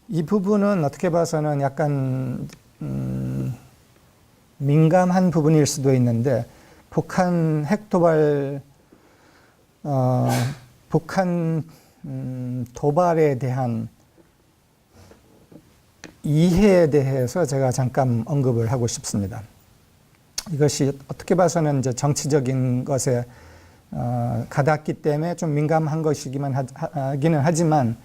이 부분은 어떻게 봐서는 약간 민감한 부분일 수도 있는데 북한 핵도발, 북한 도발에 대한 이해에 대해서 제가 잠깐 언급을 하고 싶습니다. 이것이 어떻게 봐서는 이제 정치적인 것에 가닿기 때문에 좀 민감한 것이기는 하지만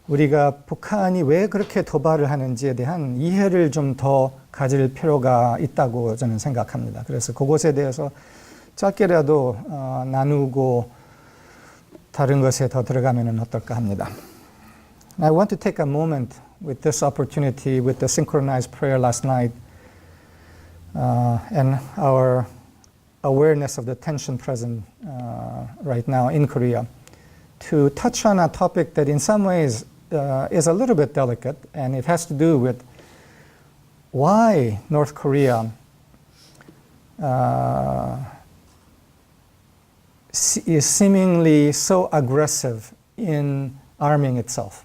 우리가 북한이 왜 그렇게 도발을 하는지에 대한 이해를 좀 더 가질 필요가 있다고 저는 생각합니다. 그래서 그것에 대해서 짧게라도 나누고 다른 것에 더 들어가면 어떨까 합니다. I want to take a moment with this opportunity, with the synchronized prayer last night, and our awareness of the tension present right now in Korea, to touch on a topic that in some ways is a little bit delicate, and it has to do with why North Korea is seemingly so aggressive in arming itself,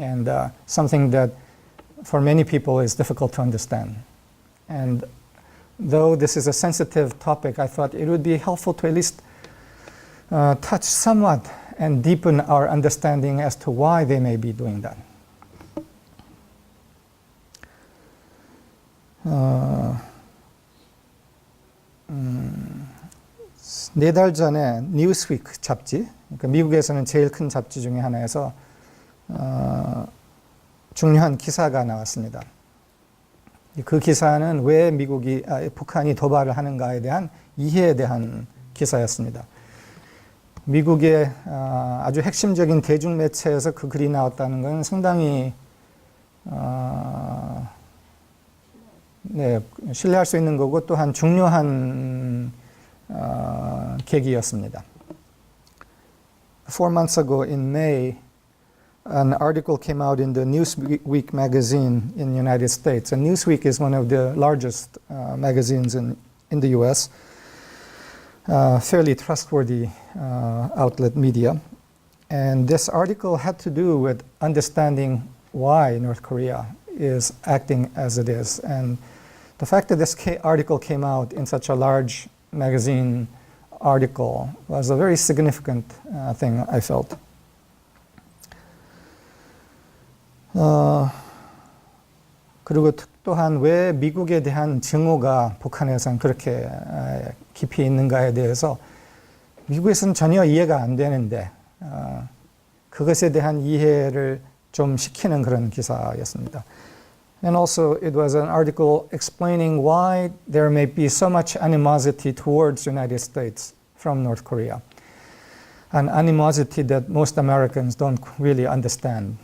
and something that for many people is difficult to understand. And though this is a sensitive topic, I thought it would be helpful to at least touch somewhat and deepen our understanding as to why they may be doing that. 네 달 전에 뉴스위크 잡지, 그러니까 미국에서는 제일 큰 잡지 중에 하나에서 중요한 기사가 나왔습니다. 그 기사는 왜 북한이 도발을 하는가에 대한 이해에 대한 기사였습니다. 미국의 아주 핵심적인 대중매체에서 그 글이 나왔다는 건 상당히 신뢰할 수 있는 거고 또한 중요한 계기였습니다. 4 months ago in May, an article came out in the Newsweek magazine in the United States. And Newsweek is one of the largest magazines in the US, fairly trustworthy outlet media. And this article had to do with understanding why North Korea is acting as it is. And the fact that this article came out in such a large magazine article was a very significant thing, I felt. 그리고 또한 왜 미국에 대한 증오가 북한에서는 그렇게 깊이 있는가에 대해서 미국에서는 전혀 이해가 안 되는데 그것에 대한 이해를 좀 시키는 그런 기사였습니다. And also it was an article explaining why there may be so much animosity towards the United States from North Korea. An animosity that most Americans don't really understand.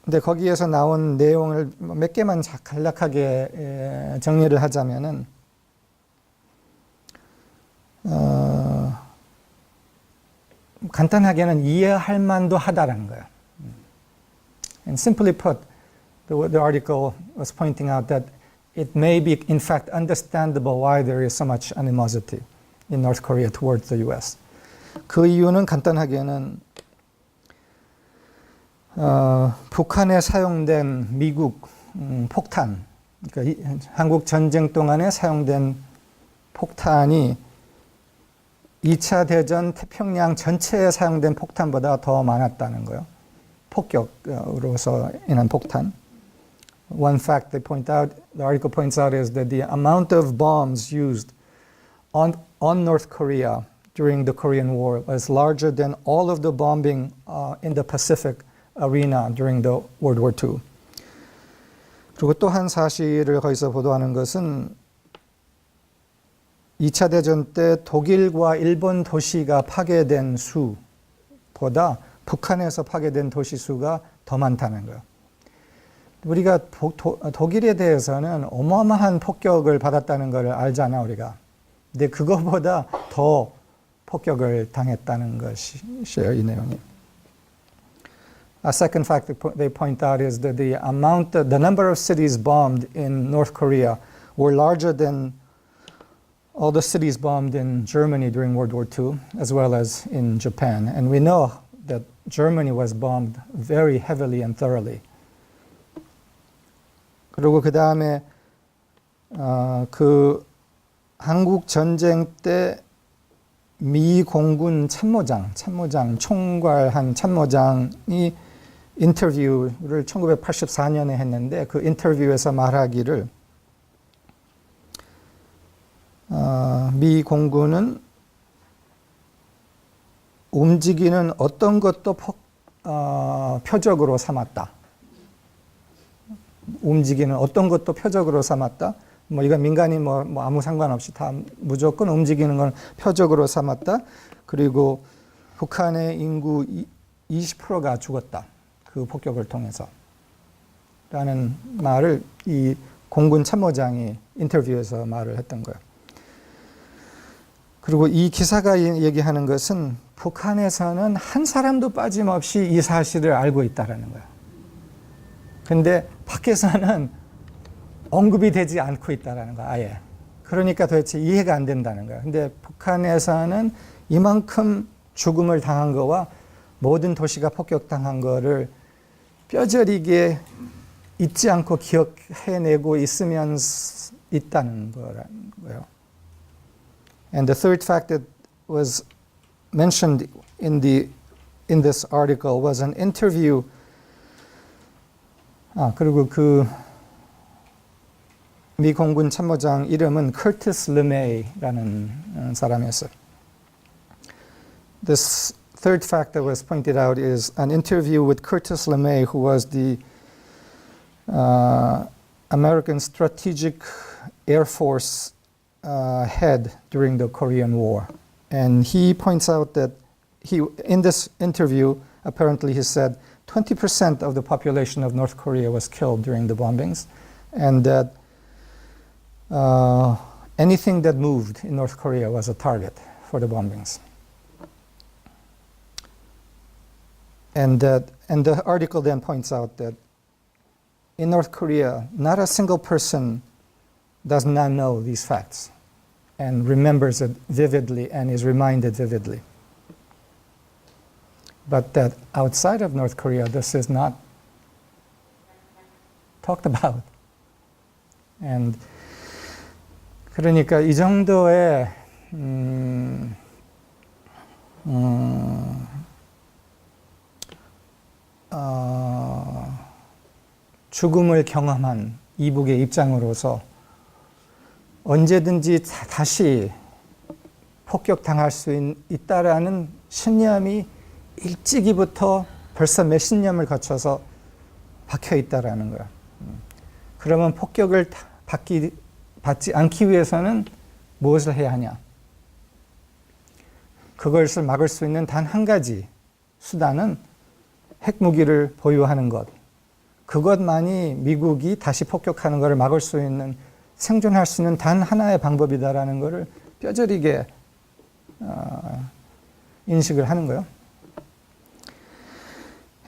근데 거기에서 나온 내용을 몇 개만 간략하게 정리를 하자면은 간단하게는 이해할 만도 하다라는 거예요. And simply put, the article was pointing out that it may be in fact understandable why there is so much animosity in North Korea towards the US. 그 이유는 간단하게는 북한에 사용된 미국 폭탄, 그러니까 한국 전쟁 동안에 사용된 폭탄이 2차 대전 태평양 전체에 사용된 폭탄보다 더 많았다는 거예요. 폭격으로서 인한 폭탄. One fact they point out, the article points out, is that the amount of bombs used on North Korea during the Korean War was larger than all of the bombing in the Pacific arena during the World War II. 그리고 또 한 사실을 거기서 보도하는 것은 2차 대전 때 독일과 일본 도시가 파괴된 수보다 북한에서 파괴된 도시 수가 더 많다는 거예요. 우리가 독일에 대해서는 어마어마한 폭격을 받았다는 걸 알잖아, 우리가. 근데 그거보다 더 폭격을 당했다는 것이에요, 이 내용이. A second fact they point out is that the number of cities bombed in North Korea were larger than all the cities bombed in Germany during World War II, as well as in Japan. And we know that Germany was bombed very heavily and thoroughly. 그리고 그 다음에 그 한국 전쟁 때 미 공군 참모장, 총괄한 참모장이 인터뷰를 1984년에 했는데 그 인터뷰에서 말하기를 미 공군은 움직이는 어떤 것도 표적으로 삼았다. 움직이는 어떤 것도 표적으로 삼았다. 뭐 이건 민간인 뭐 아무 상관없이 다 무조건 움직이는 건 표적으로 삼았다. 그리고 북한의 인구 20%가 죽었다. 그 폭격을 통해서. 라는 말을 이 공군 참모장이 인터뷰에서 말을 했던 거예요. 그리고 이 기사가 얘기하는 것은 북한에서는 한 사람도 빠짐없이 이 사실을 알고 있다는 거예요. 근데 밖에서는 언급이 되지 않고 있다는 거예요. 아예. 그러니까 도대체 이해가 안 된다는 거예요. 근데 북한에서는 이만큼 죽음을 당한 거와 모든 도시가 폭격당한 거를 뼈저리게 잊지 않고 기억해내고 있으면 있다는 거예요. And the third fact that was mentioned in this article was an interview. 그리고 그 미 공군 참모장 이름은 커티스 르메이라는 사람이었어요. This third fact that was pointed out is an interview with Curtis LeMay, who was the American Strategic Air Force head during the Korean War. And he points out that in this interview, apparently he said 20% of the population of North Korea was killed during the bombings, and that anything that moved in North Korea was a target for the bombings. And the article then points out that in North Korea, not a single person does not know these facts and remembers it vividly and is reminded vividly. But that outside of North Korea, this is not talked about. And 그러니까 이 정도의 죽음을 경험한 이북의 입장으로서 언제든지 다시 폭격당할 수 있다라는 신념이 일찍이부터 벌써 몇십 년을 거쳐서 박혀 있다라는 거야. 그러면 폭격을 받지 않기 위해서는 무엇을 해야 하냐? 그것을 막을 수 있는 단 한 가지 수단은 핵무기를 보유하는 것. 그것만이 미국이 다시 폭격하는 것을 막을 수 있는, 생존할 수 있는 단 하나의 방법이다라는 것을 뼈저리게 인식을 하는 거예요.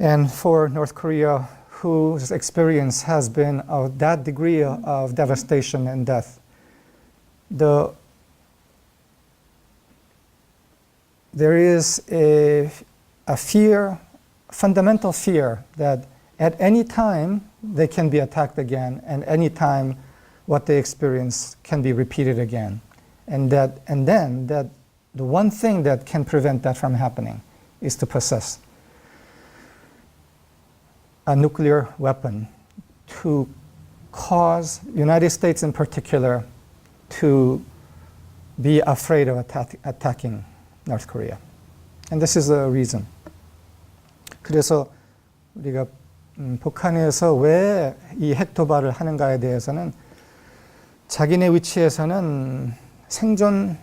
And for North Korea, whose experience has been of that degree of devastation and death, there is a fear, fundamental fear, that at any time they can be attacked again, and any time what they experience can be repeated again, and then that the one thing that can prevent that from happening is to possess a nuclear weapon to cause United States in particular to be afraid of attacking North Korea. And this is the reason. 그래서 우리가 북한에서 왜 이 핵 도발을 하는가에 대해서는 자기네 위치에서는 생존,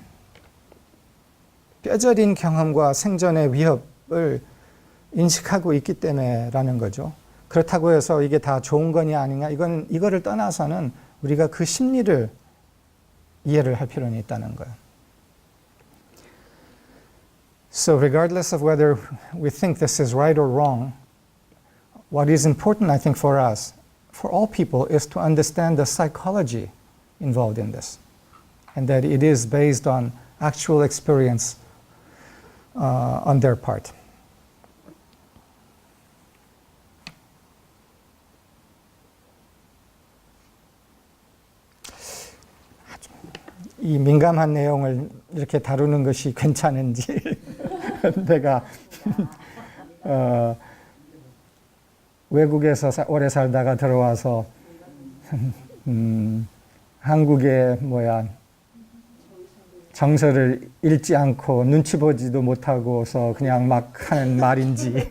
뼈저린 경험과 생존의 위협을 인식하고 있기 때문에라는 거죠. 그렇다고 해서 이게 다 좋은 거냐 아니냐, 이거를 떠나서는 우리가 그 심리를 이해를 할 필요는 있다는 거예요. So regardless of whether we think this is right or wrong, what is important, I think, for us, for all people, is to understand the psychology involved in this, and that it is based on actual experience on their part. 이 민감한 내용을 이렇게 다루는 것이 괜찮은지 내가 외국에서 오래 살다가 들어와서 한국의 정서를 읽지 않고 눈치 보지도 못하고서 그냥 막 하는 말인지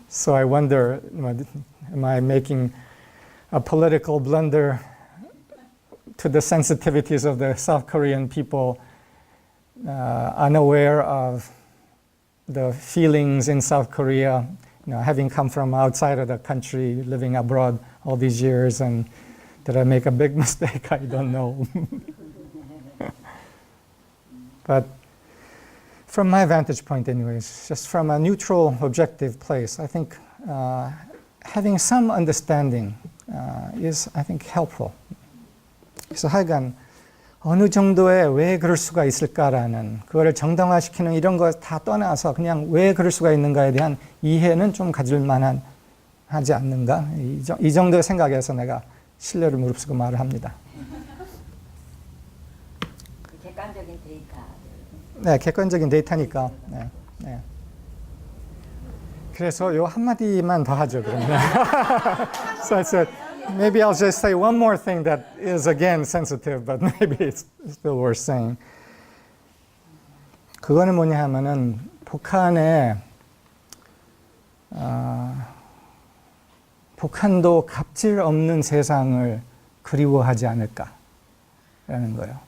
So I wonder, am I making a political blunder to the sensitivities of the South Korean people, unaware of the feelings in South Korea, having come from outside of the country, living abroad all these years, and did I make a big mistake? I don't know. But from my vantage point anyways, just from a neutral, objective place, I think having some understanding is, I think, helpful. 그래서 하여간 어느 정도의 왜 그럴 수가 있을까라는 그거를 정당화시키는 이런 거 다 떠나서 그냥 왜 그럴 수가 있는가에 대한 이해는 좀 가질 만한 하지 않는가? 이 정도의 생각에서 내가 신뢰를 무릅쓰고 말을 합니다. 객관적인 데이터. 네, 객관적인 데이터니까. 네, 네. 그래서 요 한마디만 더 하죠, 그러면. So I said, maybe I'll just say one more thing that is again sensitive, but maybe it's still worth saying. 그거는 뭐냐 하면은 북한도 갑질 없는 세상을 그리워하지 않을까라는 거예요.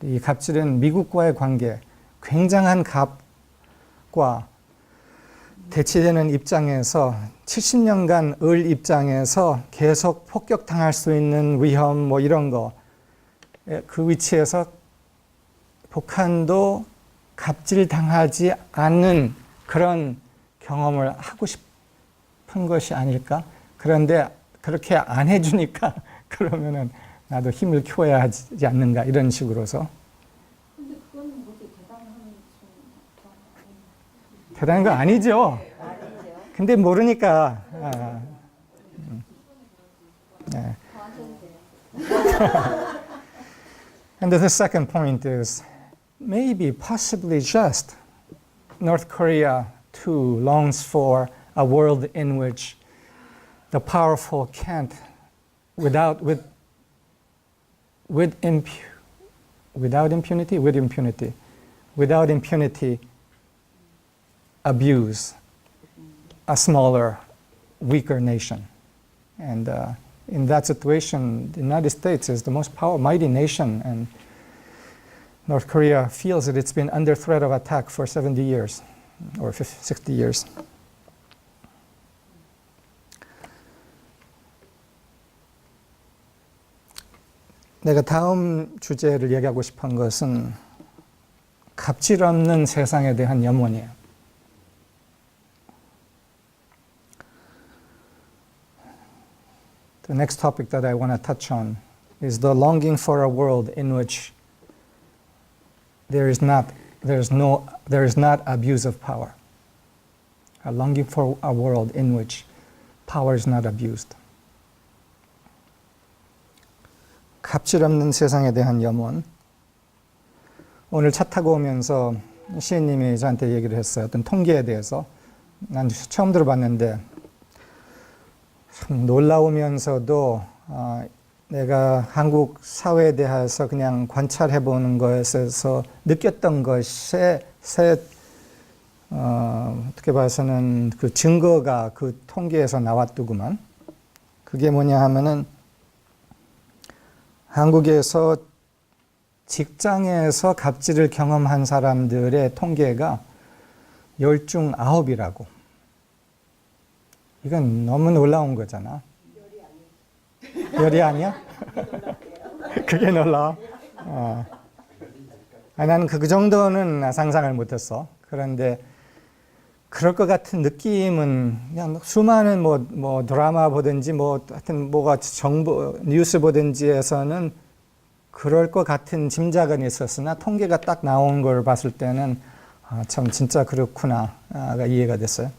이 갑질은 미국과의 관계, 굉장한 갑과 대치되는 입장에서 70년간 을 입장에서 계속 폭격당할 수 있는 위험 이런 거, 그 위치에서 북한도 갑질당하지 않는 그런 경험을 하고 싶은 것이 아닐까? 그런데 그렇게 안 해주니까 그러면은 나도 힘을 키워야 하지 않는가 이런 식으로서. 근데 그거는 그렇게 대단한 거 아니죠. 근데 모르니까. 네. And the second point is maybe, possibly just North Korea too longs for a world in which the powerful can't, without impunity, abuse a smaller, weaker nation. And in that situation, the United States is the most mighty nation, and North Korea feels that it's been under threat of attack for 70 years, or 60 years. 내가 다음 주제를 얘기하고 싶은 것은 갑질 없는 세상에 대한 염원이에요. The next topic that I want to touch on is the longing for a world in which there is not abuse of power. A longing for a world in which power is not abused. 갑질 없는 세상에 대한 염원. 오늘 차 타고 오면서 시인님이 저한테 얘기를 했어요. 어떤 통계에 대해서. 난 처음 들어봤는데 참 놀라우면서도 내가 한국 사회에 대해서 그냥 관찰해보는 것에서 느꼈던 것에 어떻게 봐서는 그 증거가 그 통계에서 나왔더구만. 그게 뭐냐 하면은 한국에서 직장에서 갑질을 경험한 사람들의 통계가 10 중 9이라고. 이건 너무 놀라운 거잖아. 열이 아니야? 그게 놀라워? 나는 그 정도는 상상을 못했어. 그런데 그럴 것 같은 느낌은 그냥 수많은 드라마 보든지 하여튼 뭐가 정보 뉴스 보든지에서는 그럴 것 같은 짐작은 있었으나 통계가 딱 나온 걸 봤을 때는 참 진짜 그렇구나가 이해가 됐어요.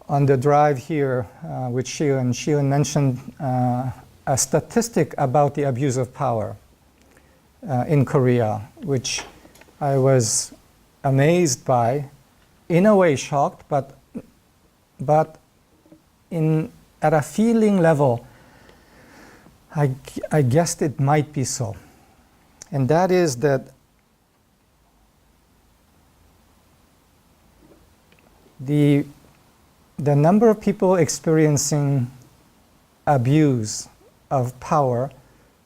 on the drive here with Shiun mentioned a statistic about the abuse of power in Korea, which I was amazed by, in a way shocked, but at a feeling level, I guessed it might be so. And that is that the number of people experiencing abuse of power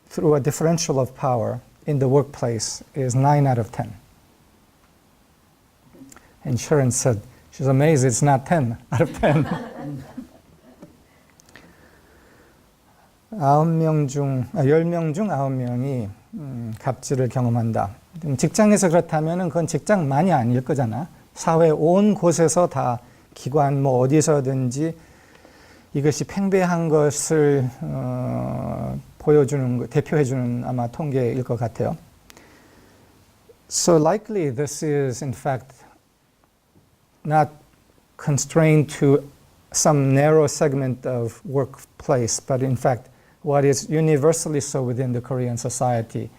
through a differential of power in the workplace is 9 out of 10. And Sharon said, she's amazed it's not 10 out of 10. 10명 중 9명이 갑질을 경험한다. 직장에서 그렇다면 그건 직장만이 아닐 거잖아. 사회 온 곳에서 다 기관 뭐 어디서든지 이것이 팽배한 것을 보여주는 대표해주는 아마 통계일 것 같아요. So likely this is in fact not constrained to some narrow segment of workplace, but in fact what is universally so within the Korean society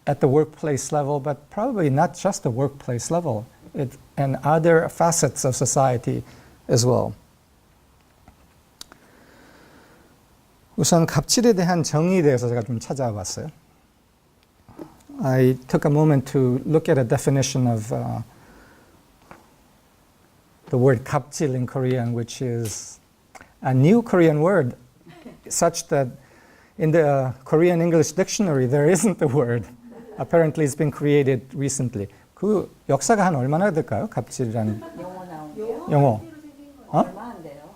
at the workplace level, but probably not just the workplace level, and other facets of society as well. 우선 갑질에 대한 정의에 대해서 제가 좀 찾아봤어요. I took a moment to look at a definition of the word 갑질 in Korean, which is a new Korean word, such that in the Korean English dictionary there isn't the word. Apparently it's been created recently. 그 역사가 한 얼마나 될까요? 갑질이라는 용어 나오는데요. 용어. 얼마 안 돼요.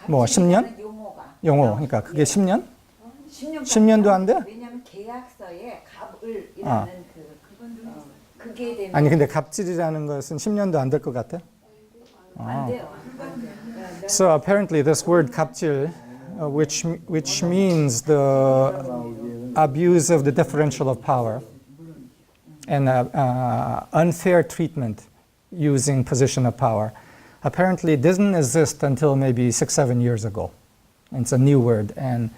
뭐 10년? 용어가. 용어. 그러니까 그게 10년? 10년도 안 돼? 왜냐하면 계약서에 갑을이라는 그게 되면 아니 근데 갑질이라는 것은 10년도 안 될 것 같아? 안 돼요. So apparently this word 갑질, which means the abuse of the differential of power and unfair treatment using position of power, apparently didn't exist until maybe 6-7 years ago. It's a new word, and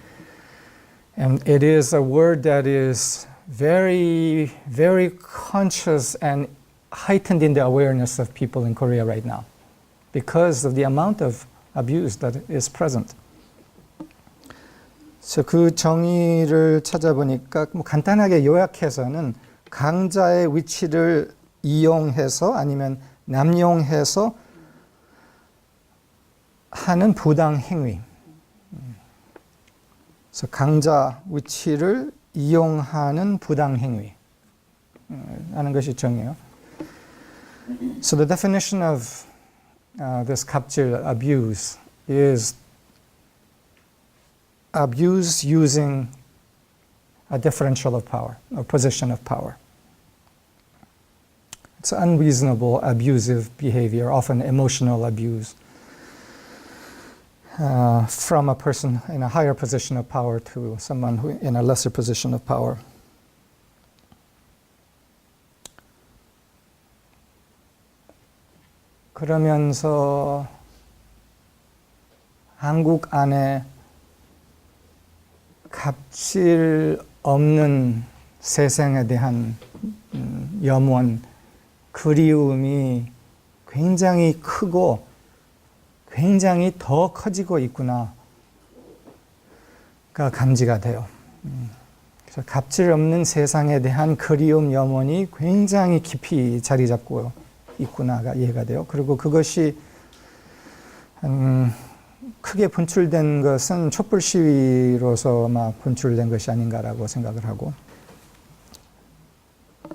it is a word that is very, very conscious and heightened in the awareness of people in Korea right now because of the amount of abuse that is present. So 그 정의를 찾아보니까 뭐 간단하게 요약해서는 강자의 위치를 이용해서 아니면 남용해서 하는 부당 행위. 그래서 강자 위치를 이용하는 부당 행위 하는 것이 정의예요. So the definition of this 갑질 abuse is abuse using a differential of power or position of power. It's unreasonable, abusive behavior, often emotional abuse from a person in a higher position of power to someone who in a lesser position of power. 그러면서 한국 안에 갑질 없는 세상에 대한 염원, 그리움이 굉장히 크고 굉장히 더 커지고 있구나가 감지가 돼요. 그래서 갑질 없는 세상에 대한 그리움, 염원이 굉장히 깊이 자리 잡고 있구나가 이해가 돼요. 그리고 그것이 크게 분출된 것은 촛불 시위로서 막 분출된 것이 아닌가라고 생각을 하고.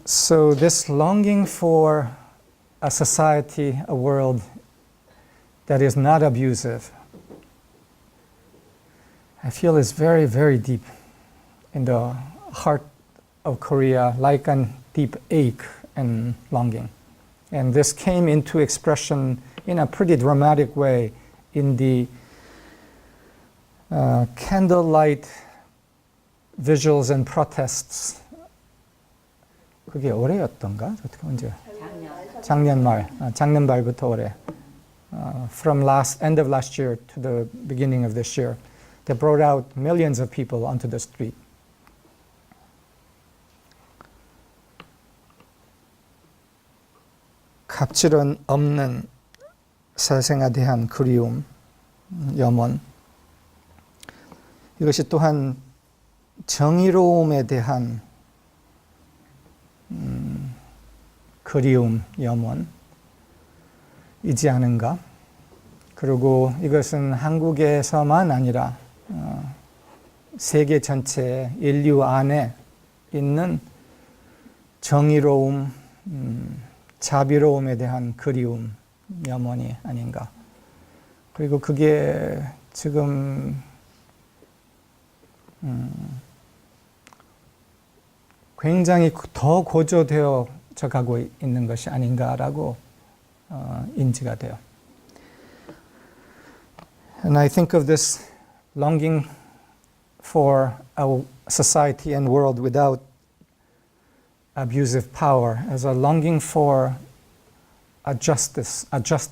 So this longing for a society, a world that is not abusive, I feel is very, very deep in the heart of Korea, like a deep ache and longing. And this came into expression in a pretty dramatic way in the candlelight vigils and protests. 그게 올해였던가? 어떻게 언제? 작년 말, 작년 말부터 올해 from end of last year to the beginning of this year. They brought out millions of people onto the street. 갑질 없는 사생에 대한 그리움, 염원. 이것이 또한 정의로움에 대한 그리움, 염원이지 않은가? 그리고 이것은 한국에서만 아니라 세계 전체 인류 안에 있는 정의로움, 자비로움에 대한 그리움, 염원이 아닌가. 그리고 그게 지금 굉장히 더 고조되어 가고 있는 것이 아닌가라고 인지가 돼요. And I think of this longing for a society and world without abusive power as a longing for a just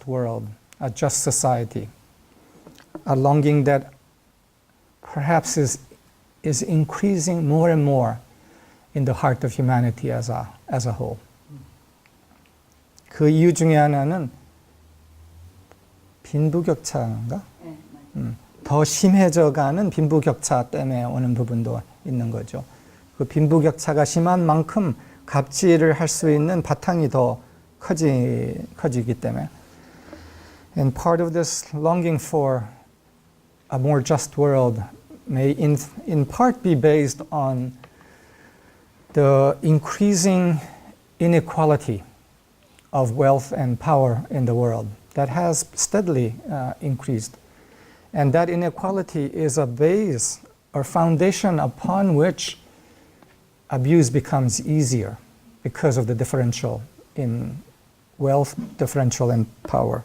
world, a just society, a longing that perhaps is increasing more and more in the heart of humanity as a whole. 그 이유 중에 하나는 빈부격차인가? 네, 맞아요. 더 심해져가는 빈부격차 때문에 오는 부분도 있는 거죠. 그 빈부격차가 심한 만큼 갑질을 할 수 있는 바탕이 더 커지기 때문에. And part of this longing for a more just world may in part be based on the increasing inequality of wealth and power in the world that has steadily increased. And that inequality is a base or foundation upon which abuse becomes easier because of the differential in wealth, differential in power.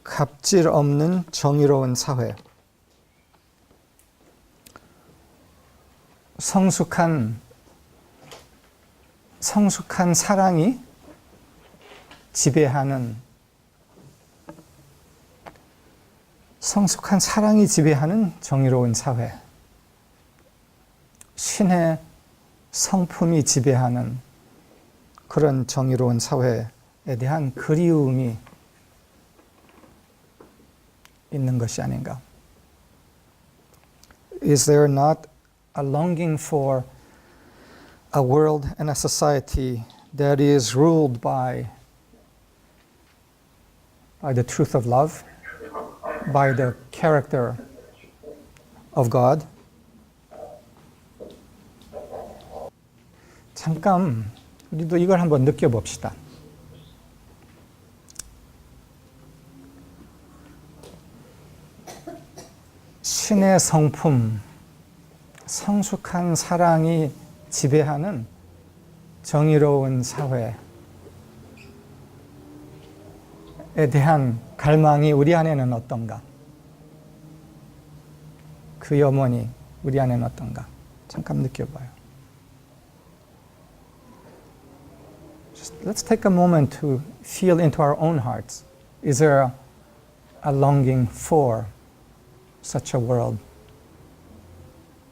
갑질 없는 정의로운 사회. 성숙한 사랑이 지배하는 정의로운 사회. 신의 성품이 지배하는 그런 정의로운 사회에 대한 그리움이 있는 것이 아닌가. Is there not a longing for a world and a society that is ruled by the truth of love, by the character of God? 잠깐 우리도 이걸 한번 느껴봅시다. 신의 성품, 성숙한 사랑이 지배하는 정의로운 사회에 대한 갈망이 우리 안에는 어떤가? 그 염원이 우리 안에는 어떤가? 잠깐 느껴봐요. Let's take a moment to feel into our own hearts. Is there a longing for such a world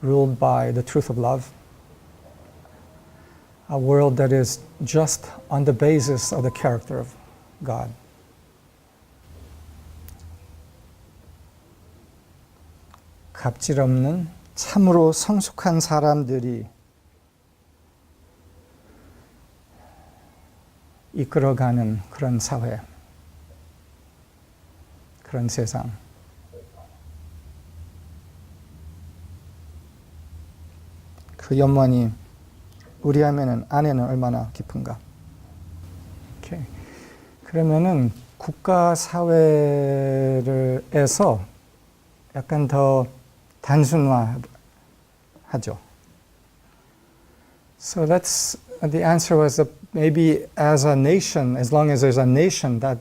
ruled by the truth of love? A world that is just on the basis of the character of God. 갑질 없는 참으로 성숙한 사람들이 이끌어가는 그런 사회, 그런 세상. 그 염원이 우리 안에는 얼마나 깊은가. 오케이. 그러면은 국가 사회에서 약간 더 단순화하죠. So the answer was that maybe as a nation, as long as there's a nation, that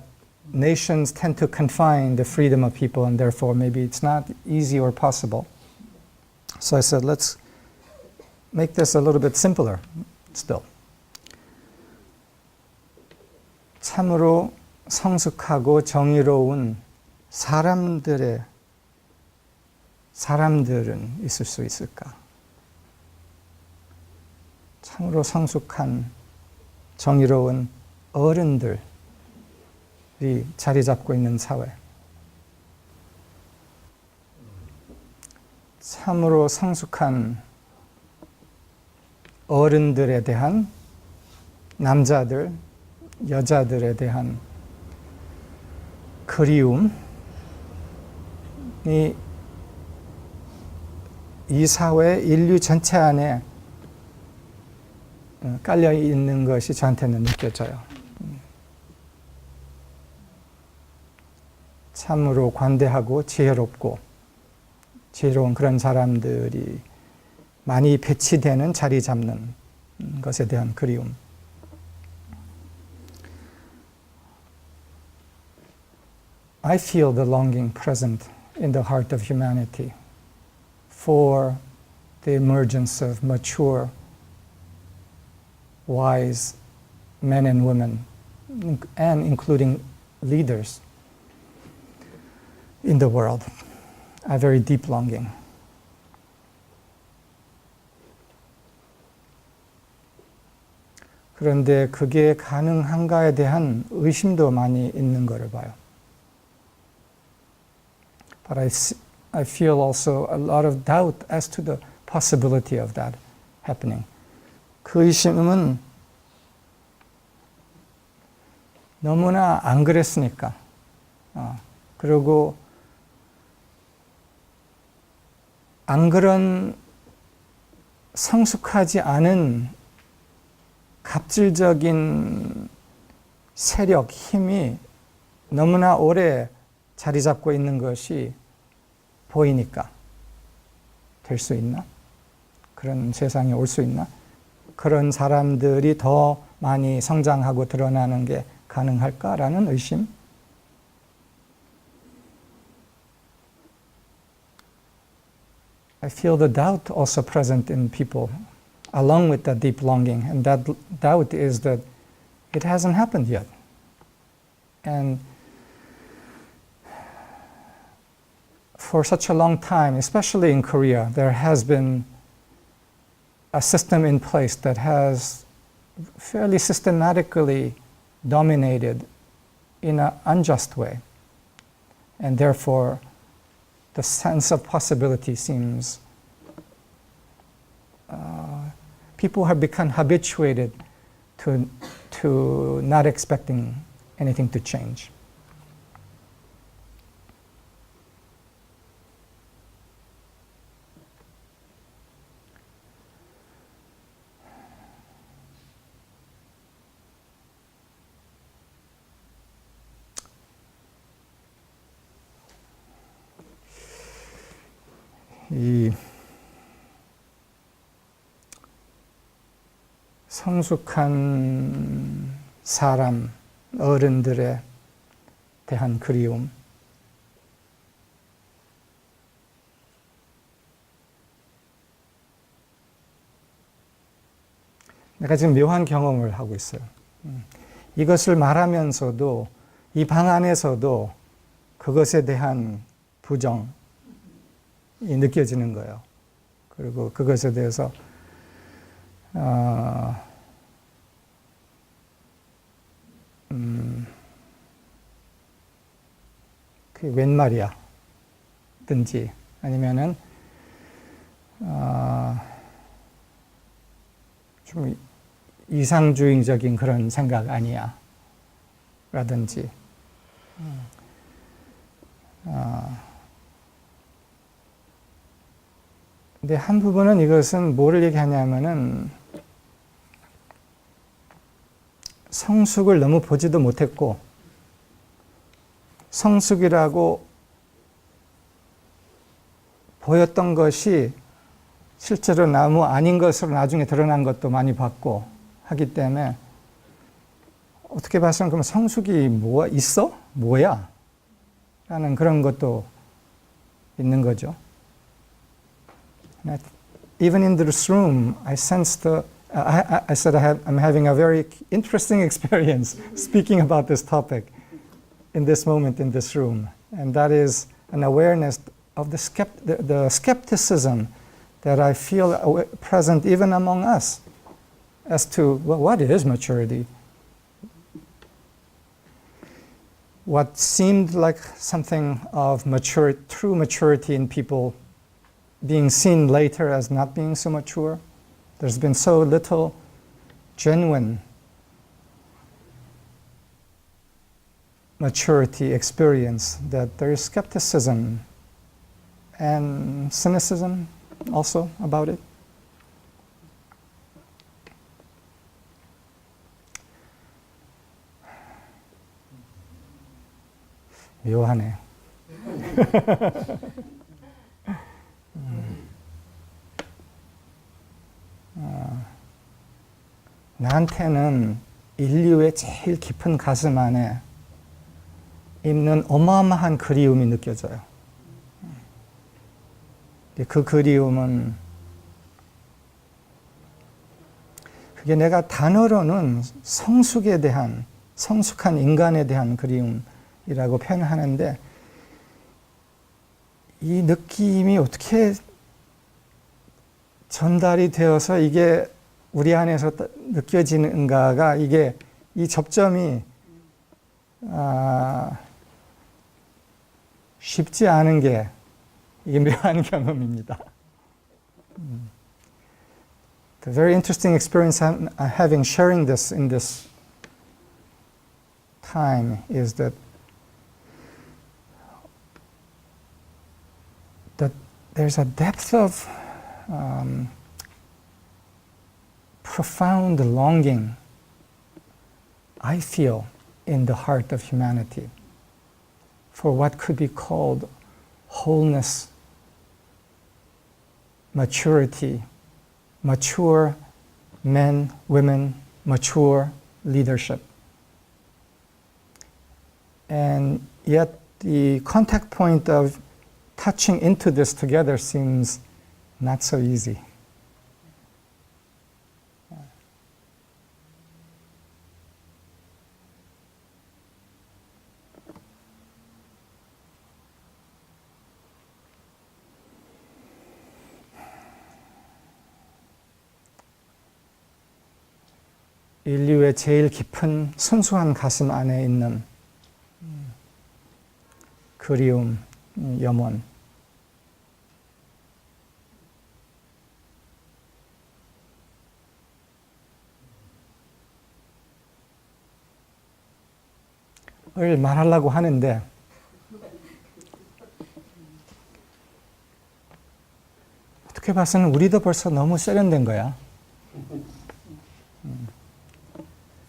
nations tend to confine the freedom of people, and therefore maybe it's not easy or possible. So I said, let's make this a little bit simpler still. 참으로 성숙하고 정의로운 사람들은 있을 수 있을까? 참으로 성숙한 정의로운 어른들이 자리 잡고 있는 사회. 참으로 성숙한 어른들에 대한 남자들, 여자들에 대한 그리움이 이 사회 인류 전체 안에 깔려 있는 것이 저한테는 느껴져요. 참으로 관대하고 지혜롭고 지혜로운 그런 사람들이 많이 배치되는 자리 잡는 것에 대한 그리움. I feel the longing present in the heart of humanity for the emergence of mature, wise men and women, and including leaders in the world. A very deep longing. 그런데 그게 가능한가에 대한 의심도 많이 있는 것을 봐요. But I feel also a lot of doubt as to the possibility of that happening. 그 의심은 너무나 안 그랬으니까. 그리고 안 그런 성숙하지 않은 갑질적인 세력, 힘이 너무나 오래 자리 잡고 있는 것이 보이니까 될 수 있나? 그런 세상이 올 수 있나? 그런 사람들이 더 많이 성장하고 드러나는 게 가능할까라는 의심? I feel the doubt also present in people, along with that deep longing. And that doubt is that it hasn't happened yet. And for such a long time, especially in Korea, there has been a system in place that has fairly systematically dominated in an unjust way. And therefore, the sense of possibility seems, people have become habituated to not expecting anything to change. 이 성숙한 사람, 어른들에 대한 그리움, 내가 지금 묘한 경험을 하고 있어요. 이것을 말하면서도 이 방 안에서도 그것에 대한 부정이 느껴지는 거예요. 그리고 그것에 대해서 그게 웬 말이야 든지 아니면은 좀 이상주의적인 그런 생각 아니야 라든지 근데 한 부분은 이것은 뭐를 얘기하냐면은 성숙을 너무 보지도 못했고 성숙이라고 보였던 것이 실제로 너무 아닌 것으로 나중에 드러난 것도 많이 봤고 하기 때문에 어떻게 봐서는 그럼 성숙이 뭐가 있어? 뭐야? 라는 그런 것도 있는 거죠. even in this room, I sensed I said I'm having a very interesting experience speaking about this topic in this moment in this room. And that is an awareness of the skepticism that I feel present even among us as to, well, what is maturity? What seemed like something of true maturity in people being seen later as not being so mature. There's been so little genuine maturity experience that there is skepticism and cynicism also about it. 묘하네. 나한테는 인류의 제일 깊은 가슴 안에 있는 어마어마한 그리움이 느껴져요. 그 그리움은 그게 내가 단어로는 성숙한 인간에 대한 그리움이라고 표현하는데 이 느낌이 어떻게 전달이 되어서 이게 우리 안에서 느껴지는가가 이 접점이 쉽지 않은 게 이게 묘한 경험입니다. The very interesting experience I'm having sharing this in this time is that there's a depth of profound longing I feel in the heart of humanity for what could be called wholeness, maturity, mature men, women, mature leadership. And yet the contact point of touching into this together seems not so easy. 인류의 제일 깊은 순수한 가슴 안에 있는 그리움, 염원. 을 말하려고 하는데 어떻게 봐서는 우리도 벌써 너무 세련된 거야.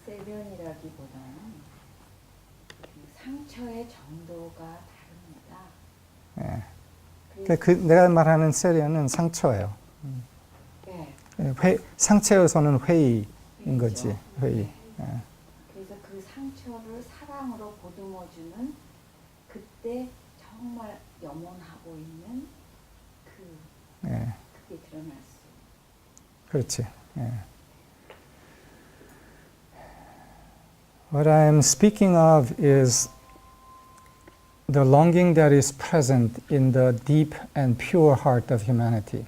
세련이라기보다는 그 상처의 정도가 다릅니다. 네. 내가 말하는 세련은 상처예요. 네. 상처에서는 회의인 거지. 회의. 네. 그래서 그 상처를 사랑으로 보듬어주는 그때 정말 염원하고 있는 그게 드러날 수. 그렇지. 네. What I am speaking of is the longing that is present in the deep and pure heart of humanity.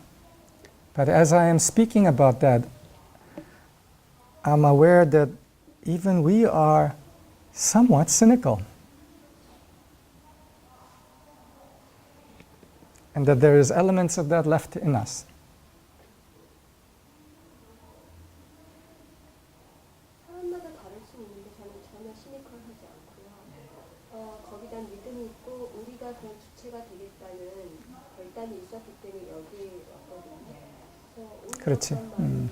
But as I am speaking about that, I'm aware that even we are somewhat cynical. And that there is elements of that left in us. 사람마다 다를 수 있는데 저는 전혀 시니컬하지 않고요. 거기다 믿음이 있고 우리가 그 주체가 되겠다는 결단이 있었기 때문에 여기 왔거든요. 그렇지. 그런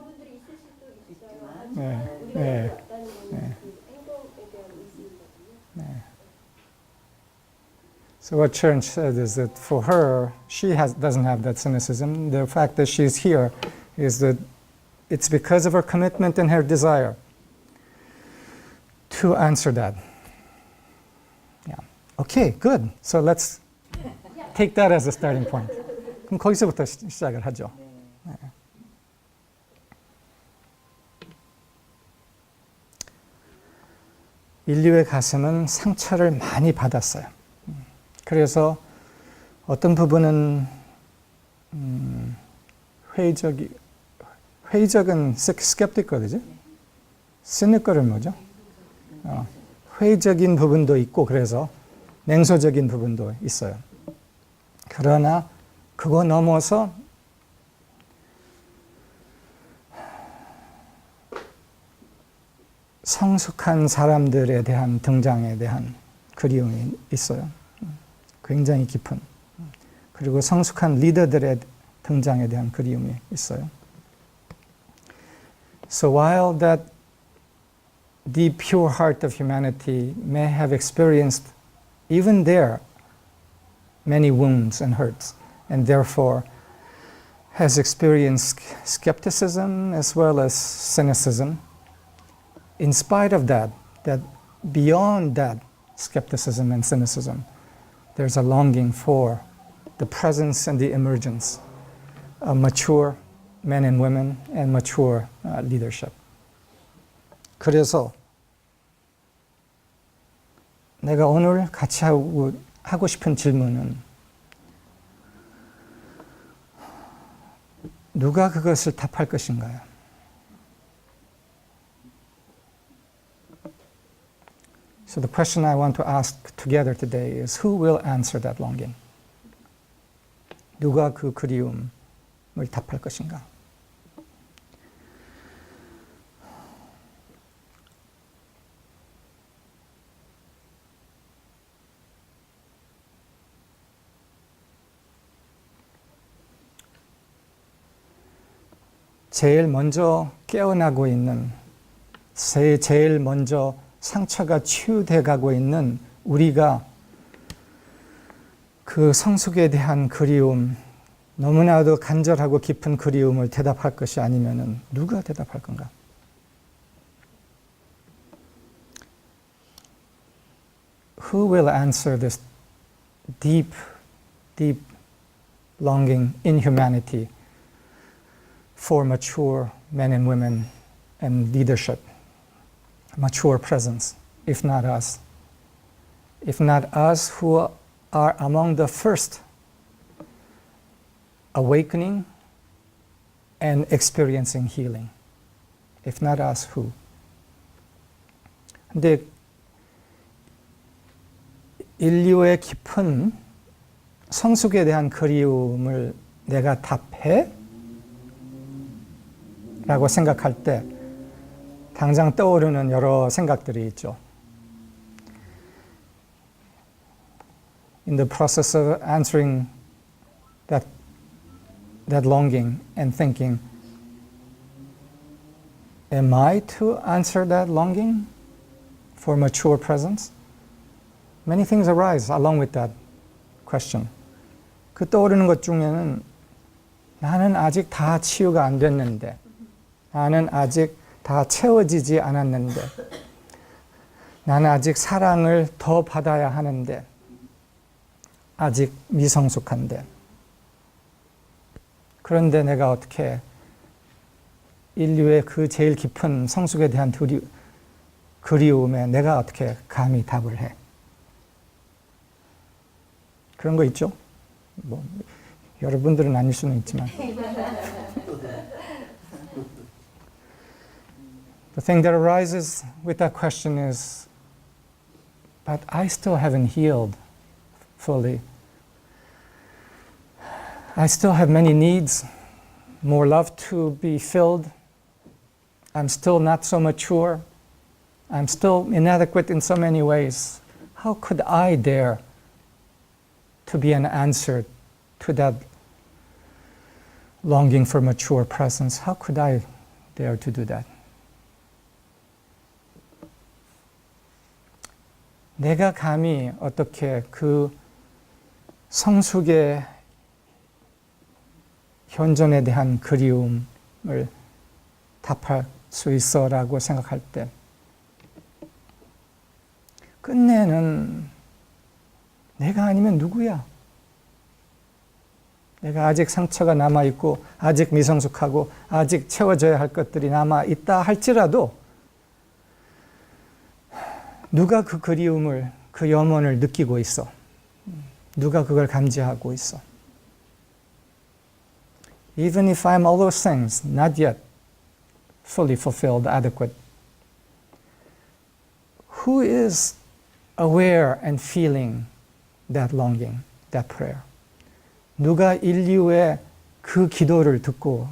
분들이 있을 수도 있어요. 네. 우리가 네. 여기 왔다는 건 그 행동에 대한 의지거든요. So what Chern said is that for her, she doesn't have that cynicism. The fact that she's here is that it's because of her commitment and her desire to answer that. Yeah. Okay, good. So let's take that as a starting point. 그럼 거기서부터 시작을 하죠. 네. 인류의 가슴은 상처를 많이 받았어요. 그래서 어떤 부분은 회의적은 스캡틱거리죠. 시니컬은 뭐죠? 회의적인 부분도 있고 그래서 냉소적인 부분도 있어요. 그러나 그거 넘어서 성숙한 사람들에 대한 등장에 대한 그리움이 있어요. 굉장히 깊은. 그리고 성숙한 리더들의 등장에 대한 그리움이 있어요. So while that deep pure heart of humanity may have experienced even there many wounds and hurts, and therefore has experienced skepticism as well as cynicism, in spite of that beyond that skepticism and cynicism, there's a longing for the presence and the emergence of mature men and women and mature leadership. 그래서 내가 오늘 같이 하고 싶은 질문은 누가 그것을 답할 것인가요? So the question I want to ask together today is who will answer that longing? 누가 그 그리움을 답할 것인가? 제일 먼저 깨어나고 있는, 제일 먼저 상처가 치유돼 가고 있는 우리가 그 성숙에 대한 그리움, 너무나도 간절하고 깊은 그리움을 대답할 것이 아니면은 누가 대답할 건가? Who will answer this deep, deep longing in humanity for mature men and women and leadership, mature presence, if not us? If not us who are among the first awakening and experiencing healing. If not us, who? 근데 인류의 깊은 성숙에 대한 그리움을 내가 답해? 라고 생각할 때 당장 떠오르는 여러 생각들이 있죠. In the process of answering that longing and thinking, am I to answer that longing for mature presence? Many things arise along with that question. 그 떠오르는 것 중에는 나는 아직 다 치유가 안 됐는데, 나는 아직 다 채워지지 않았는데, 나는 아직 사랑을 더 받아야 하는데, 아직 미성숙한데, 그런데 내가 어떻게 인류의 그 제일 깊은 성숙에 대한 그리움에 내가 어떻게 감히 답을 해? 그런 거 있죠? 뭐 여러분들은 아닐 수는 있지만. The thing that arises with that question is, but I still haven't healed fully. I still have many needs, more love to be filled. I'm still not so mature. I'm still inadequate in so many ways. How could I dare to be an answer to that longing for mature presence? How could I dare to do that? 내가 감히 어떻게 그 성숙의 현존에 대한 그리움을 답할 수 있어라고 생각할 때 끝내는 내가 아니면 누구야? 내가 아직 상처가 남아있고 아직 미성숙하고 아직 채워져야 할 것들이 남아있다 할지라도 누가 그 그리움을, 그 염원을 느끼고 있어? 누가 그걸 감지하고 있어? Even if I'm all those things, not yet fully fulfilled, adequate, who is aware and feeling that longing, that prayer? 누가 인류의 그 기도를 듣고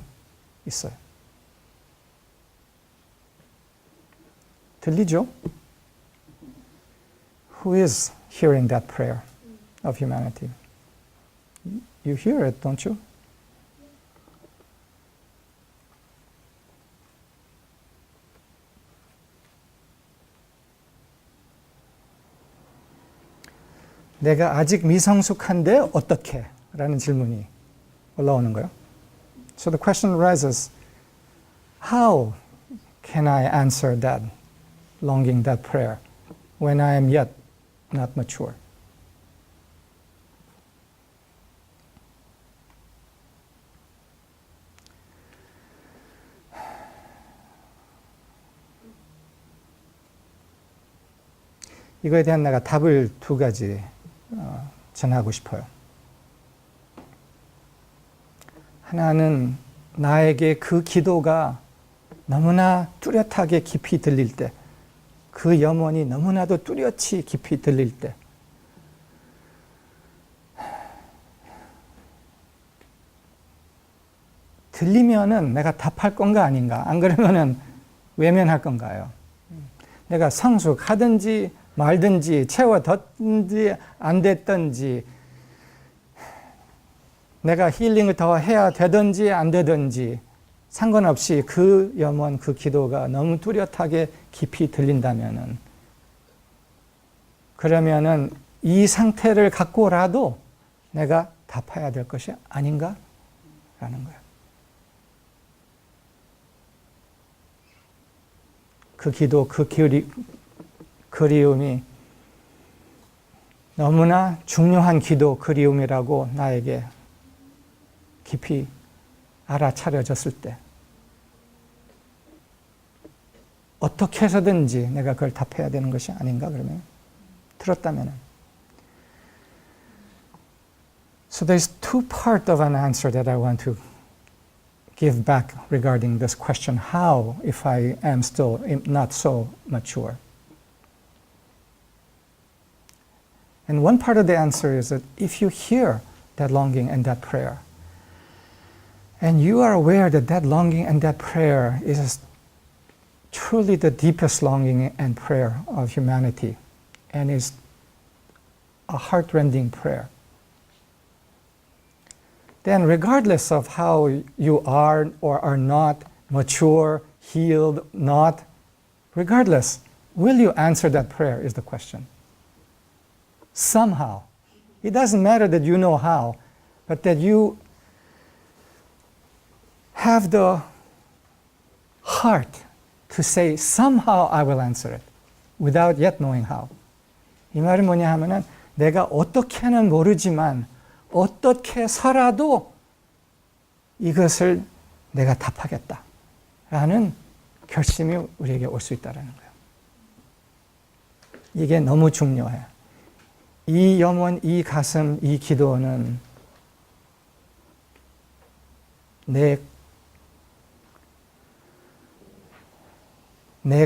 있어요? 들리죠? Who is hearing that prayer of humanity? You hear it, don't you? 내가 아직 미성숙한데 어떻게? 라는 질문이 올라오는 거예요. So the question arises, how can I answer that longing, that prayer, when I am yet not mature? 이거에 대한 내가 답을 두 가지 전하고 싶어요. 하나는 나에게 그 기도가 너무나 뚜렷하게 깊이 들릴 때, 그 염원이 너무나도 뚜렷이 깊이 들릴 때, 들리면은 내가 답할 건가 아닌가, 안 그러면은 외면할 건가요? 내가 성숙하든지 말든지 채워뒀든지 안 됐든지 내가 힐링을 더 해야 되든지 안 되든지 상관없이 그 염원, 그 기도가 너무 뚜렷하게 깊이 들린다면은 그러면은 이 상태를 갖고라도 내가 답해야 될 것이 아닌가? 라는 거예요. 그 기도, 그 그리움이 너무나 중요한 기도, 그리움이라고 나에게 깊이 알아차려졌을 때 어떻게 해서든지 내가 그걸 답해야 되는 것이 아닌가 그러면 들었다면 So there's two parts of an answer that I want to give back regarding this question, how if I am still not so mature? And one part of the answer is that if you hear that longing and that prayer, and you are aware that that longing and that prayer is truly the deepest longing and prayer of humanity, and is a heart-rending prayer, then regardless of how you are or are not mature, healed, not, regardless, will you answer that prayer is the question. Somehow. It doesn't matter that you know how, but that you have the heart to say, somehow I will answer it, without yet knowing how. 이 말은 뭐냐 하면은 내가 어떻게는 모르지만 어떻게 서라도 이것을 내가 답하겠다 라는 결심이 우리에게 올 수 있다는 거예요. 이게 너무 중요해. 이 염원, 이 가슴, 이 기도는 내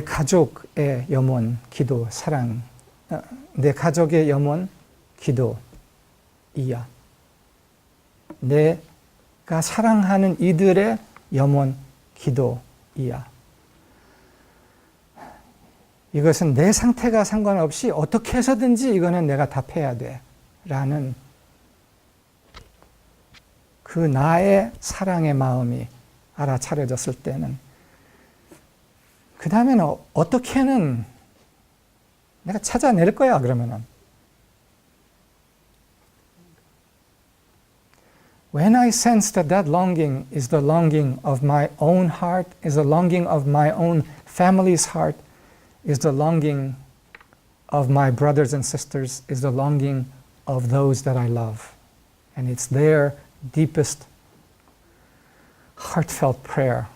가족의 염원, 기도, 사랑, 내 가족의 염원, 기도, 이야. 내가 사랑하는 이들의 염원, 기도, 이야. 이것은 내 상태가 상관없이 어떻게 해서든지 이거는 내가 답해야 돼 라는 그 나의 사랑의 마음이 알아차려졌을 때는 그 다음에는 어떻게는 내가 찾아낼 거야 그러면은. When I sense that that longing is the longing of my own heart, is the longing of my own family's heart, is the longing of my brothers and sisters, is the longing of those that I love. And it's there deepest, heartfelt prayer,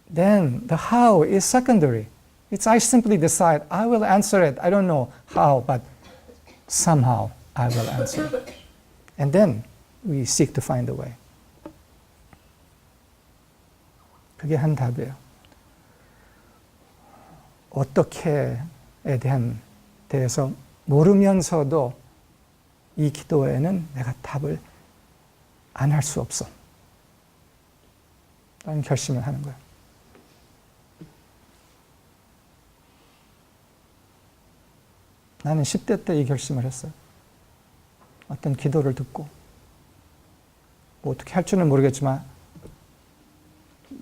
then the how is secondary. It's I simply decide I will answer it. I don't know how, but somehow I will answer it. And then we seek to find a way. 그게 한 답이에요. 어떻게에 대해서 모르면서도 이 기도에는 내가 답을 안 할 수 없어. 라는 결심을 하는 거예요. 나는 10대 때 이 결심을 했어요. 어떤 기도를 듣고 뭐 어떻게 할 줄은 모르겠지만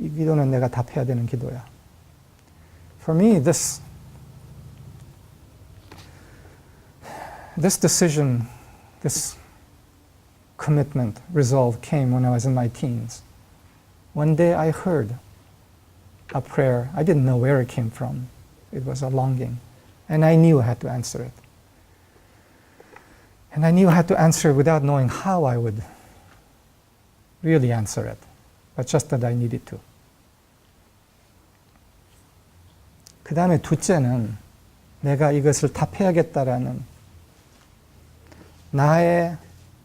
이 기도는 내가 답해야 되는 기도야. For me, this decision, this commitment, resolve came when I was in my teens. One day I heard a prayer. I didn't know where it came from. It was a longing. And I knew I had to answer it. And I knew I had to answer it without knowing how I would really answer it. But just that I needed to. 그 다음에 둘째는 내가 이것을 답해야겠다라는 나의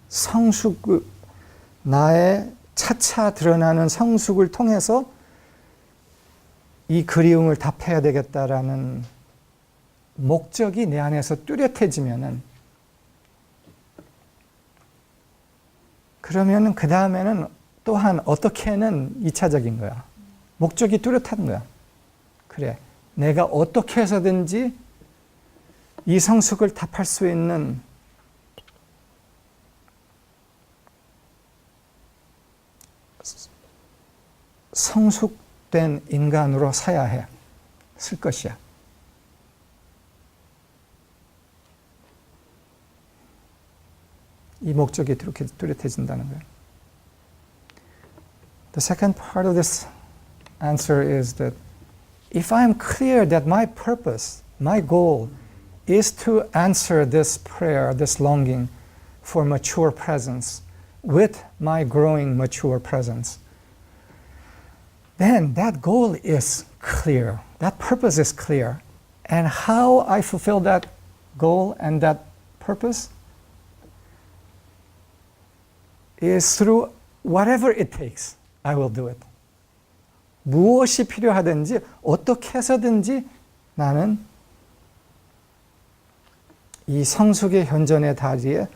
성숙, 나의 차차 드러나는 성숙을 통해서 이 그리움을 답해야 되겠다라는 목적이 내 안에서 뚜렷해지면은 그러면은 그 다음에는 또한 어떻게는 2차적인 거야. 목적이 뚜렷한 거야. 그래. 내가 어떻게 해서든지 이 성숙을 답할 수 있는 성숙된 인간으로 서야 해. 쓸 것이야. 이 목적이 이렇게 뚜렷해진다는 거예요. The second part of this answer is that if I'm clear that my purpose, my goal is to answer this prayer, this longing for mature presence with my growing mature presence, then that goal is clear. That purpose is clear. And how I fulfill that goal and that purpose is through whatever it takes. I will do it. 무엇이 필요하든지 어떻게 해서든지 나는 이 성숙의 현존의 다리에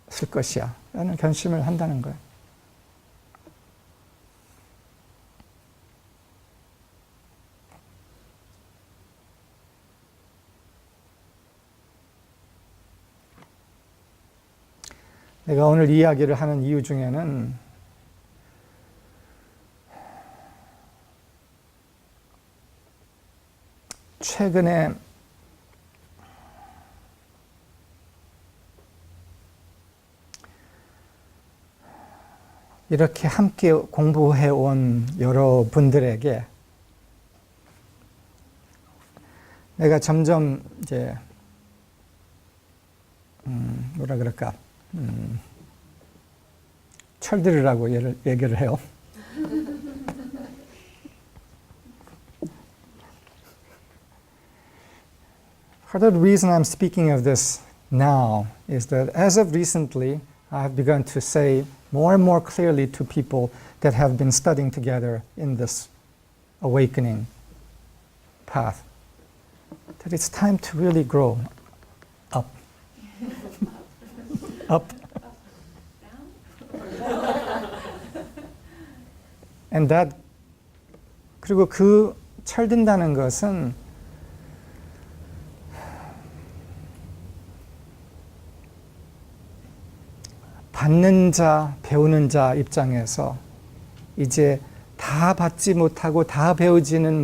쓸 것이야 라는 결심을 한다는 거예요. 내가 오늘 이야기를 하는 이유 중에는 최근에 이렇게 함께 공부해 온 여러분들에게 내가 점점 이제 뭐라 그럴까 철들으라고 얘기를 해요. Part of the reason I'm speaking of this now is that as of recently, I have begun to say more and more clearly to people that have been studying together in this awakening path that it's time to really grow up. up. And that, 그리고 그 철든다는 것은 받는 자, 배우는 자 입장에서 이제 다 받지 못하고 다 배우지는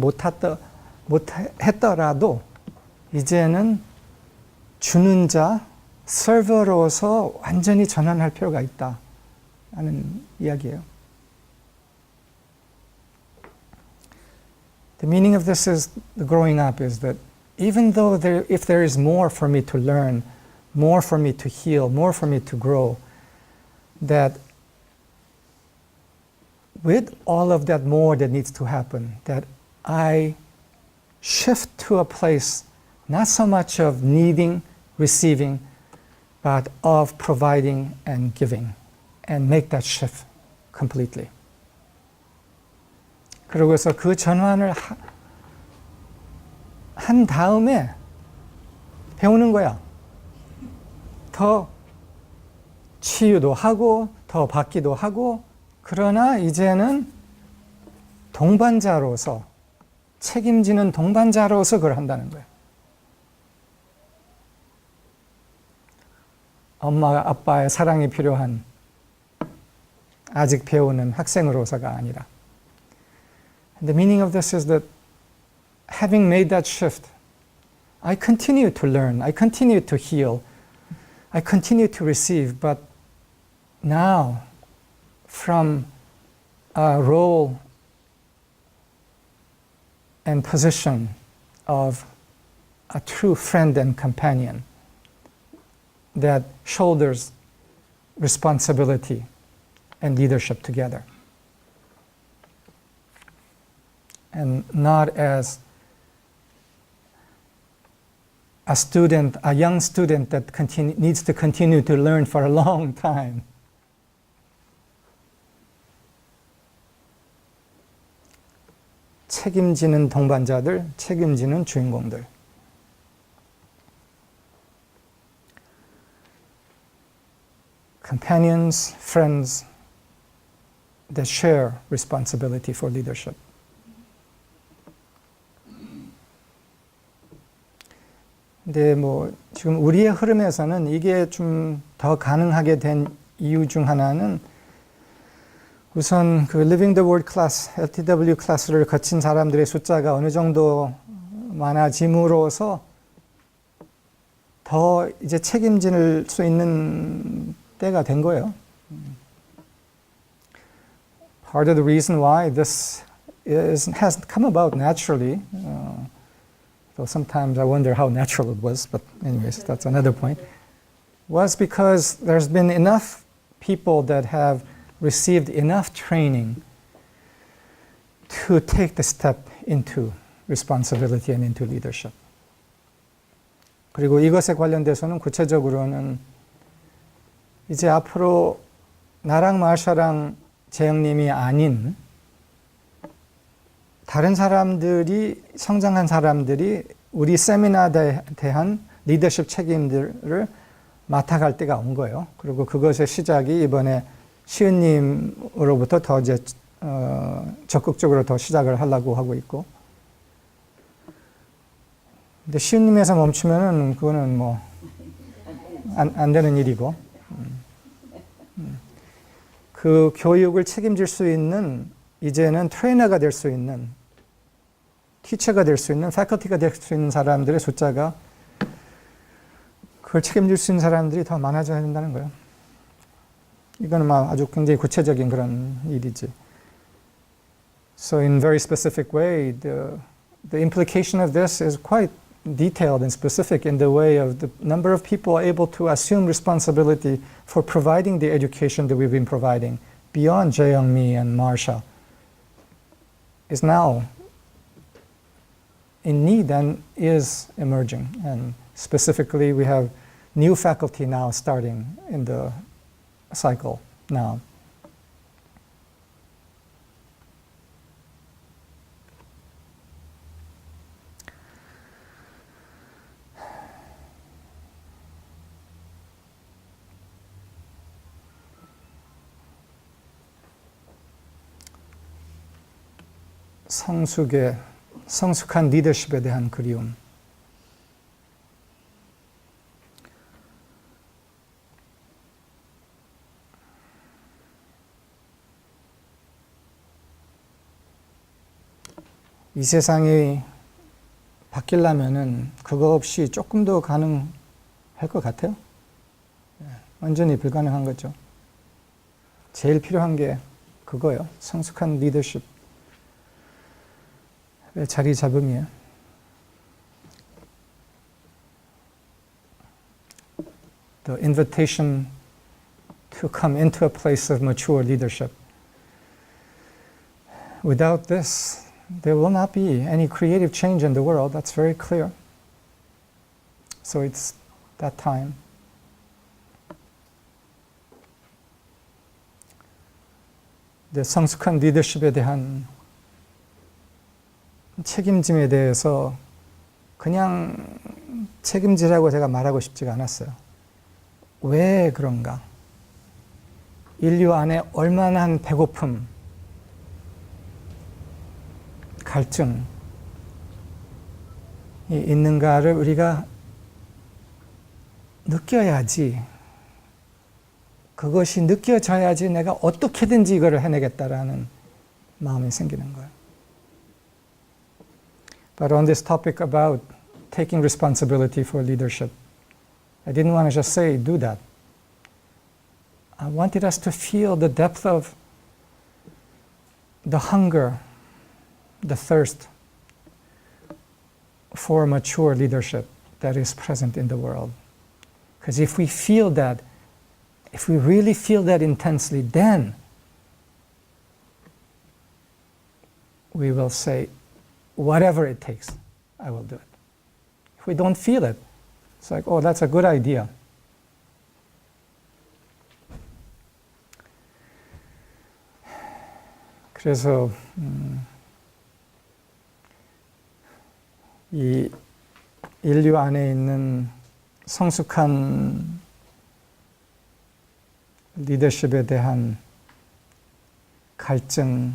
못했더라도 이제는 주는 자, 서버로서 완전히 전환할 필요가 있다 하는 이야기예요. The meaning of this is, the growing up is that even though if there is more for me to learn, more for me to heal, more for me to grow, that with all of that more that needs to happen, that I shift to a place not so much of needing, receiving, but of providing and giving, and make that shift completely. 그러고서 그 전환을 한 다음에 배우는 거야. 더 치유도 하고 더 받기도 하고, 그러나 이제는 동반자로서, 책임지는 동반자로서 그걸 한다는 거예요. 엄마 아빠의 사랑이 필요한 아직 배우는 학생으로서가 아니라. And the meaning of this is that having made that shift, I continue to learn, I continue to heal, I continue to receive, but now from a role and position of a true friend and companion that shoulders responsibility and leadership together. And not as a student, a young student that needs to continue to learn for a long time. 책임지는 동반자들, 책임지는 주인공들. Companions, friends that share responsibility for leadership. 근데 뭐 지금 우리의 흐름에서는 이게 좀 더 가능하게 된 이유 중 하나는 우선 그 Living the Word 클래스, LTW 클래스를 거친 사람들의 숫자가 어느 정도 많아짐으로써 더 이제 책임질 수 있는 때가 된 거예요. Part of the reason why this has come about naturally, though sometimes I wonder how natural it was, but anyways, that's another point, was because there's been enough people that have received enough training to take the step into responsibility and into leadership. 그리고 이것에 관련돼서는 구체적으로는 이제 앞으로 나랑 마샤랑 재영님이 아닌 다른 사람들이, 성장한 사람들이 우리 세미나에 대한 리더십 책임들을 맡아갈 때가 온 거예요. 그리고 그것의 시작이 이번에 시은님으로부터 더 이제 적극적으로 더 시작을 하려고 하고 있고, 근데 시은님에서 멈추면은 그거는 뭐 안 되는 일이고, 그 교육을 책임질 수 있는, 이제는 트레이너가 될 수 있는, 티처가 될 수 있는, 패컬티가 될 수 있는 사람들의 숫자가, 그걸 책임질 수 있는 사람들이 더 많아져야 된다는 거예요. 이거는 막 아주 굉장히 구체적인 그런 일이지. So in very specific way, the implication of this is quite detailed and specific in the way of the number of people able to assume responsibility for providing the education that we've been providing beyond Jaeyoung, me, and Marsha is now in need and is emerging. And specifically, we have new faculty now starting in the cycle now. 성숙한 리더십에 대한 그리움. 이 세상이 바뀌려면은 그거 없이 조금 더 가능할 것 같아요. 완전히 불가능한 거죠. 제일 필요한 게 그거예요. 성숙한 리더십. 자리 잡음이에요. the invitation to come into a place of mature leadership. Without this, there will not be any creative change in the world. That's very clear. So it's that time. 성숙한 리더십에 대한 책임짐에 대해서 그냥 책임지라고 제가 말하고 싶지가 않았어요. 왜 그런가? 인류 안에 얼마나 배고픔, 갈증이 있는가를 우리가 느껴야지, 그것이 느껴져야지 내가 어떻게든지 이거를 해내겠다라는 마음이 생기는 거예요. But on this topic about taking responsibility for leadership, I didn't want to just say, do that. I wanted us to feel the depth of the hunger, the thirst for mature leadership that is present in the world. Because if we feel that, if we really feel that intensely, then we will say, whatever it takes, I will do it. If we don't feel it, it's like, oh, that's a good idea. 그래서 이 인류 안에 있는 성숙한 리더십에 대한 갈증,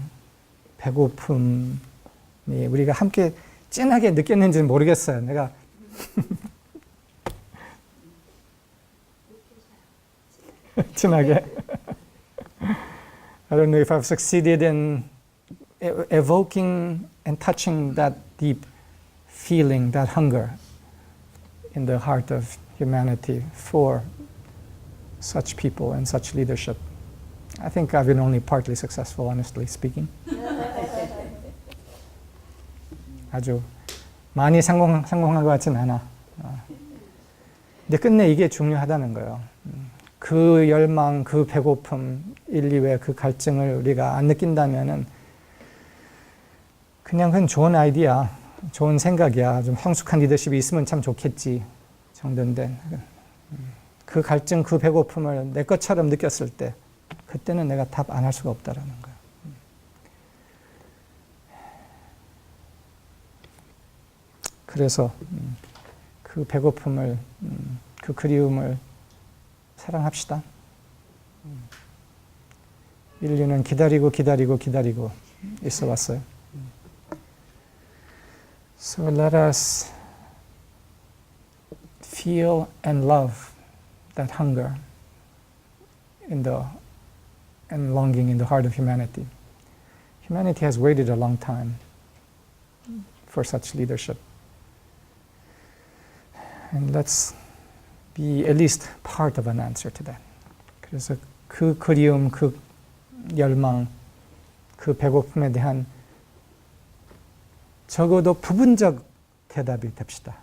배고픔이 우리가 함께 진하게 느꼈는지는 모르겠어요. 내가 진하게 I don't know if I've succeeded in evoking and touching that deep feeling, that hunger in the heart of humanity for such people and such leadership. I think I've been only partly successful, honestly speaking. 아주 많이 성공한 것 같진 않아. 근데 끝내 이게 중요하다는 거예요. 그 열망, 그 배고픔, 인류의 그 갈증을 우리가 안 느낀다면은 그건 좋은 아이디어, 좋은 생각이야. 좀 성숙한 리더십이 있으면 참 좋겠지 정도인데 그 갈증, 그 배고픔을 내 것처럼 느꼈을 때 그때는 내가 답 안 할 수가 없다라는 거예요. 그래서 그 배고픔을, 그 그리움을 사랑합시다. 인류는 기다리고 있어 왔어요. So let us feel and love that hunger and longing in the heart of humanity. Humanity has waited a long time for such leadership. And let's be at least part of an answer to that. 그래서 그 그리움, 그 열망, 그 배고픔에 대한 적어도 부분적 대답이 됩시다.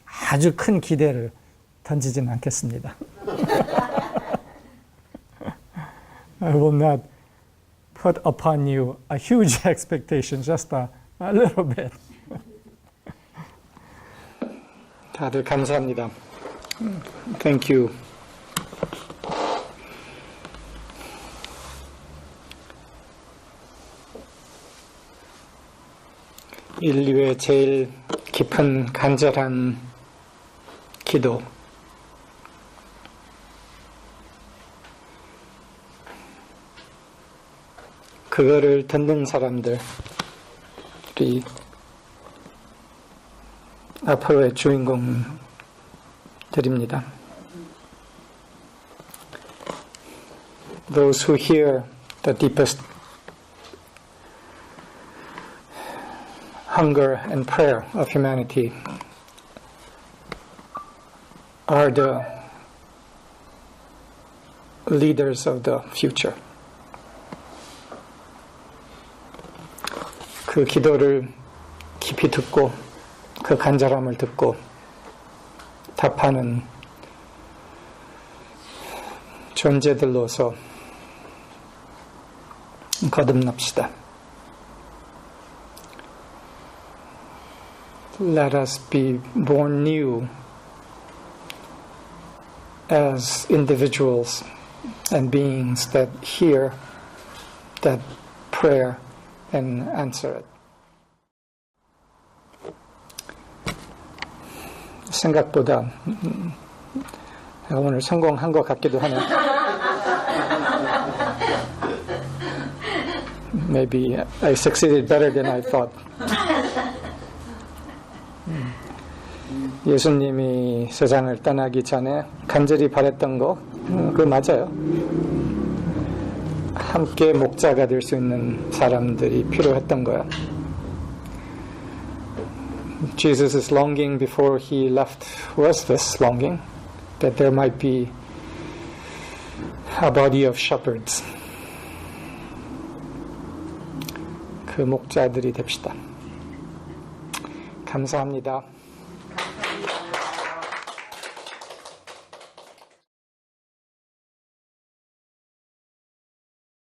아주 큰 기대를 던지진 않겠습니다. I will not put upon you a huge expectation, just a little bit. 다들 감사합니다. Thank you. 인류의 제일 깊은 간절한 기도. 그거를 듣는 사람들이 앞으로의 주인공들입니다. Those who hear the deepest hunger and prayer of humanity are the leaders of the future. 그 기도를 깊이 듣고 그 간절함을 듣고 답하는 존재들로서 거듭납시다. Let us be born new as individuals and beings that hear that prayer and answer it. 생각보다 내가 오늘 성공한 것 같기도 하네. Maybe I succeeded better than I thought. 예수님이 세상을 떠나기 전에 간절히 바랬던 거, 그거 맞아요. 함께 목자가 될 수 있는 사람들이 필요했던 거야. Jesus' longing before he left was this longing, that there might be a body of shepherds. 그 목자들이 됩시다. 감사합니다.